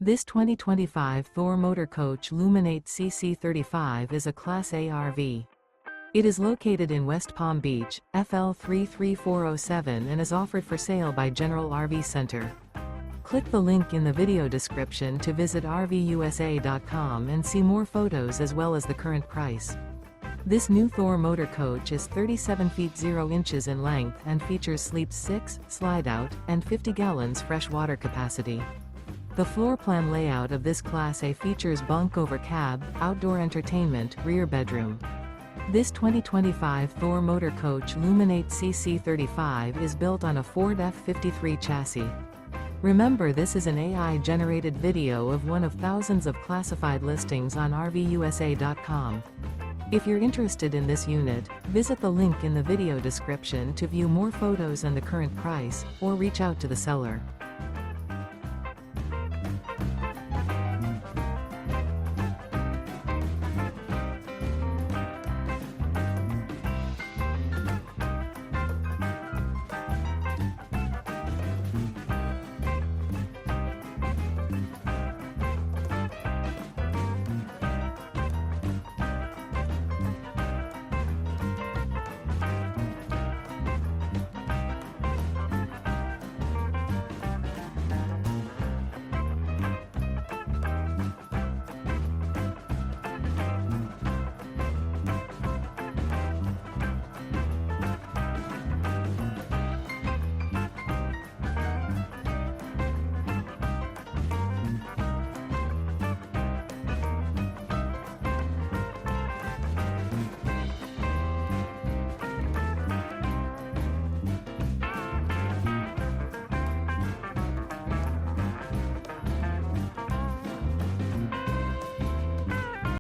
This 2025 Thor Motor Coach Luminate CC35 is a Class A RV. It is located in West Palm Beach, FL 33407 and is offered for sale by General RV Center. Click the link in the video description to visit RVUSA.com and see more photos as well as the current price. This new Thor Motor Coach is 37 feet 0 inches in length and features sleep 6, slide-out, and 50 gallons fresh water capacity. The floor plan layout of this Class A features bunk over cab, outdoor entertainment, rear bedroom. This 2025 Thor Motor Coach Luminate CC35 is built on a Ford F-53 chassis. Remember, this is an AI-generated video of one of thousands of classified listings on RVUSA.com. If you're interested in this unit, visit the link in the video description to view more photos and the current price, or reach out to the seller.